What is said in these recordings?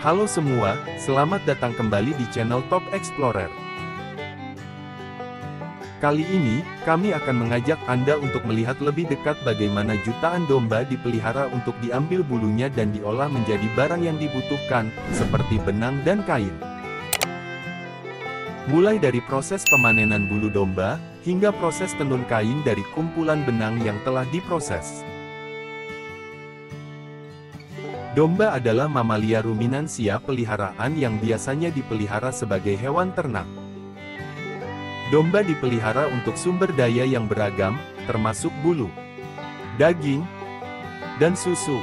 Halo semua, selamat datang kembali di channel Top Explorer. Kali ini, kami akan mengajak Anda untuk melihat lebih dekat bagaimana jutaan domba dipelihara untuk diambil bulunya dan diolah menjadi barang yang dibutuhkan, seperti benang dan kain. Mulai dari proses pemanenan bulu domba, hingga proses tenun kain dari kumpulan benang yang telah diproses. Domba adalah mamalia ruminansia peliharaan yang biasanya dipelihara sebagai hewan ternak. Domba dipelihara untuk sumber daya yang beragam, termasuk bulu, daging, dan susu.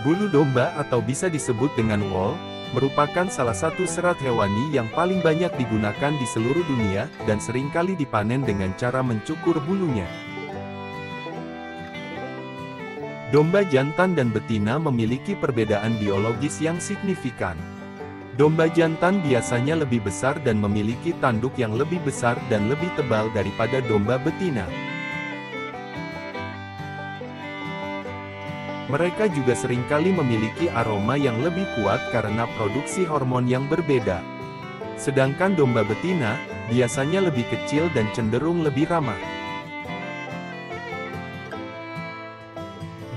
Bulu domba atau bisa disebut dengan wool, merupakan salah satu serat hewani yang paling banyak digunakan di seluruh dunia, dan seringkali dipanen dengan cara mencukur bulunya. Domba jantan dan betina memiliki perbedaan biologis yang signifikan. Domba jantan biasanya lebih besar dan memiliki tanduk yang lebih besar dan lebih tebal daripada domba betina. Mereka juga seringkali memiliki aroma yang lebih kuat karena produksi hormon yang berbeda. Sedangkan domba betina, biasanya lebih kecil dan cenderung lebih ramah.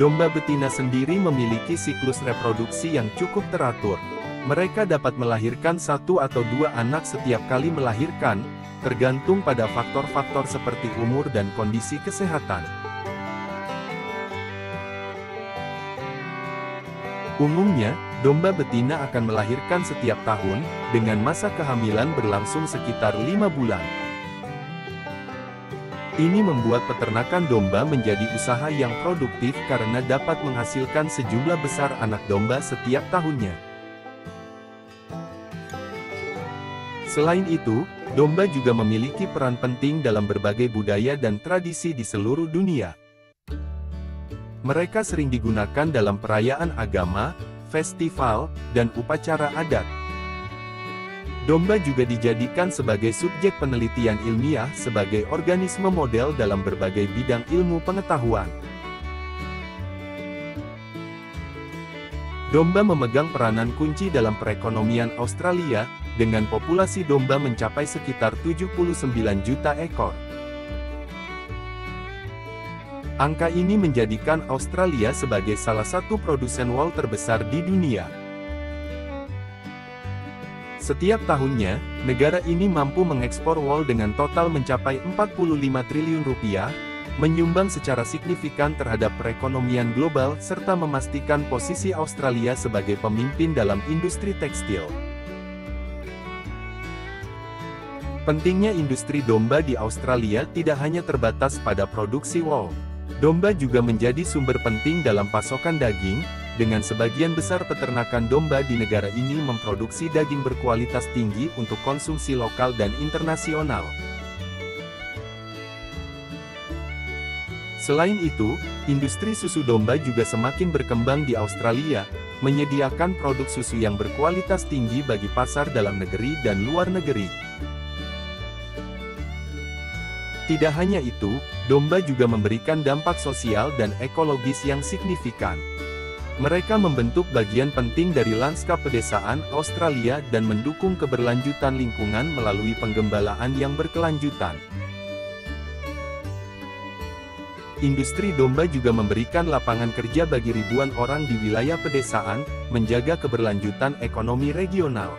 Domba betina sendiri memiliki siklus reproduksi yang cukup teratur. Mereka dapat melahirkan 1 atau 2 anak setiap kali melahirkan, tergantung pada faktor-faktor seperti umur dan kondisi kesehatan. Umumnya, domba betina akan melahirkan setiap tahun, dengan masa kehamilan berlangsung sekitar 5 bulan. Ini membuat peternakan domba menjadi usaha yang produktif karena dapat menghasilkan sejumlah besar anak domba setiap tahunnya. Selain itu, domba juga memiliki peran penting dalam berbagai budaya dan tradisi di seluruh dunia. Mereka sering digunakan dalam perayaan agama, festival, dan upacara adat. Domba juga dijadikan sebagai subjek penelitian ilmiah sebagai organisme model dalam berbagai bidang ilmu pengetahuan. Domba memegang peranan kunci dalam perekonomian Australia, dengan populasi domba mencapai sekitar 79 juta ekor. Angka ini menjadikan Australia sebagai salah satu produsen wool terbesar di dunia. Setiap tahunnya, negara ini mampu mengekspor wool dengan total mencapai 45 triliun rupiah, menyumbang secara signifikan terhadap perekonomian global serta memastikan posisi Australia sebagai pemimpin dalam industri tekstil. Pentingnya industri domba di Australia tidak hanya terbatas pada produksi wool. Domba juga menjadi sumber penting dalam pasokan daging, dengan sebagian besar peternakan domba di negara ini memproduksi daging berkualitas tinggi untuk konsumsi lokal dan internasional. Selain itu, industri susu domba juga semakin berkembang di Australia, menyediakan produk susu yang berkualitas tinggi bagi pasar dalam negeri dan luar negeri. Tidak hanya itu, domba juga memberikan dampak sosial dan ekologis yang signifikan. Mereka membentuk bagian penting dari lanskap pedesaan Australia dan mendukung keberlanjutan lingkungan melalui penggembalaan yang berkelanjutan. Industri domba juga memberikan lapangan kerja bagi ribuan orang di wilayah pedesaan, menjaga keberlanjutan ekonomi regional.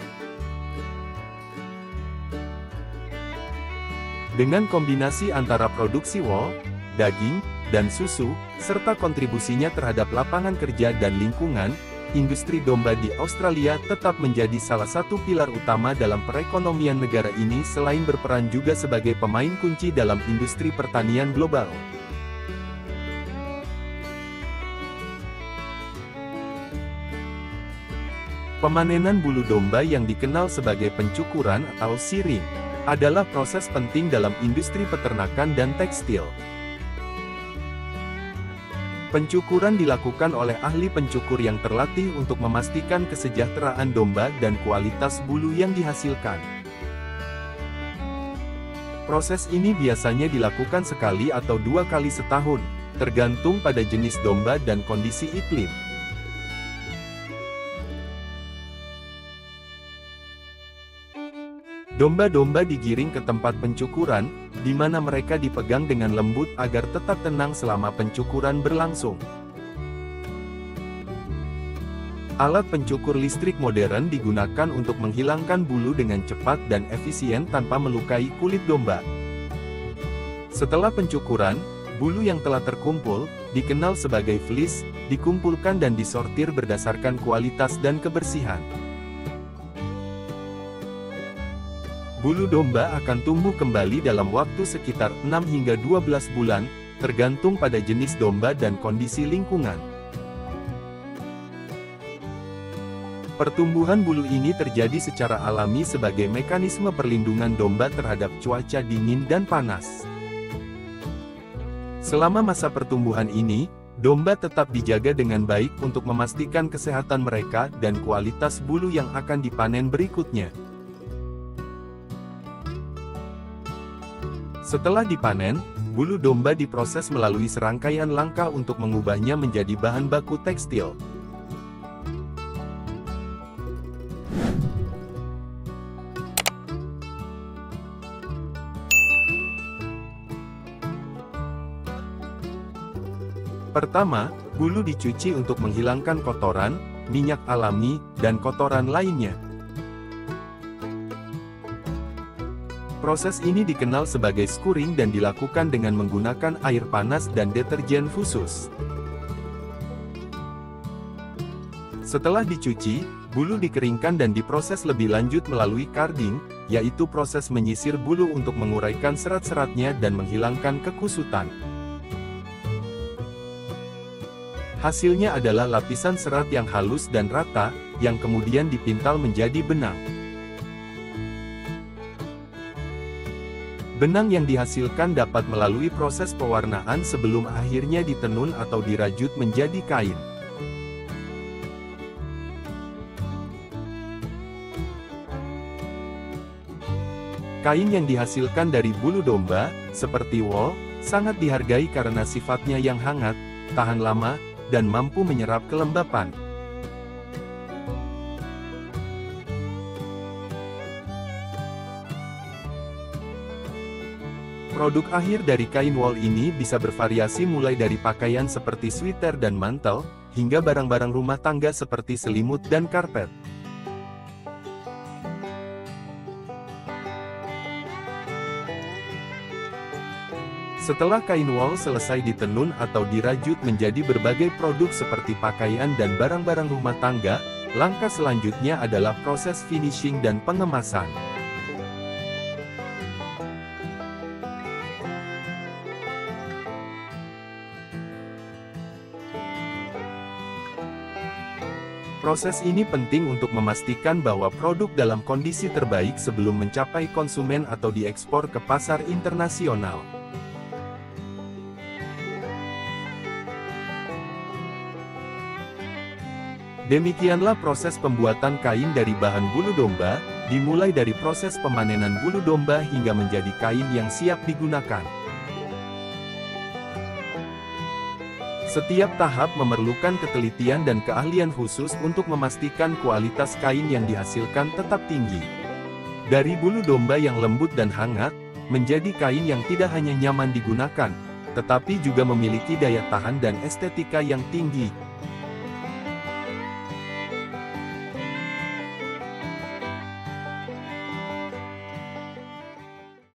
Dengan kombinasi antara produksi wool, daging, dan susu, serta kontribusinya terhadap lapangan kerja dan lingkungan, industri domba di Australia tetap menjadi salah satu pilar utama dalam perekonomian negara ini selain berperan juga sebagai pemain kunci dalam industri pertanian global. Pemanenan bulu domba yang dikenal sebagai pencukuran atau shearing, adalah proses penting dalam industri peternakan dan tekstil. Pencukuran dilakukan oleh ahli pencukur yang terlatih untuk memastikan kesejahteraan domba dan kualitas bulu yang dihasilkan. Proses ini biasanya dilakukan sekali atau 2 kali setahun, tergantung pada jenis domba dan kondisi iklim. Domba-domba digiring ke tempat pencukuran, di mana mereka dipegang dengan lembut agar tetap tenang selama pencukuran berlangsung. Alat pencukur listrik modern digunakan untuk menghilangkan bulu dengan cepat dan efisien tanpa melukai kulit domba. Setelah pencukuran, bulu yang telah terkumpul, dikenal sebagai fleece, dikumpulkan dan disortir berdasarkan kualitas dan kebersihan. Bulu domba akan tumbuh kembali dalam waktu sekitar 6 hingga 12 bulan, tergantung pada jenis domba dan kondisi lingkungan. Pertumbuhan bulu ini terjadi secara alami sebagai mekanisme perlindungan domba terhadap cuaca dingin dan panas. Selama masa pertumbuhan ini, domba tetap dijaga dengan baik untuk memastikan kesehatan mereka dan kualitas bulu yang akan dipanen berikutnya. Setelah dipanen, bulu domba diproses melalui serangkaian langkah untuk mengubahnya menjadi bahan baku tekstil. Pertama, bulu dicuci untuk menghilangkan kotoran, minyak alami, dan kotoran lainnya. Proses ini dikenal sebagai skuring dan dilakukan dengan menggunakan air panas dan deterjen khusus. Setelah dicuci, bulu dikeringkan dan diproses lebih lanjut melalui carding, yaitu proses menyisir bulu untuk menguraikan serat-seratnya dan menghilangkan kekusutan. Hasilnya adalah lapisan serat yang halus dan rata, yang kemudian dipintal menjadi benang. Benang yang dihasilkan dapat melalui proses pewarnaan sebelum akhirnya ditenun atau dirajut menjadi kain. Kain yang dihasilkan dari bulu domba, seperti wol, sangat dihargai karena sifatnya yang hangat, tahan lama, dan mampu menyerap kelembapan. Produk akhir dari kain wol ini bisa bervariasi mulai dari pakaian seperti sweater dan mantel, hingga barang-barang rumah tangga seperti selimut dan karpet. Setelah kain wol selesai ditenun atau dirajut menjadi berbagai produk seperti pakaian dan barang-barang rumah tangga, langkah selanjutnya adalah proses finishing dan pengemasan. Proses ini penting untuk memastikan bahwa produk dalam kondisi terbaik sebelum mencapai konsumen atau diekspor ke pasar internasional. Demikianlah proses pembuatan kain dari bahan bulu domba, dimulai dari proses pemanenan bulu domba hingga menjadi kain yang siap digunakan. Setiap tahap memerlukan ketelitian dan keahlian khusus untuk memastikan kualitas kain yang dihasilkan tetap tinggi. Dari bulu domba yang lembut dan hangat, menjadi kain yang tidak hanya nyaman digunakan, tetapi juga memiliki daya tahan dan estetika yang tinggi.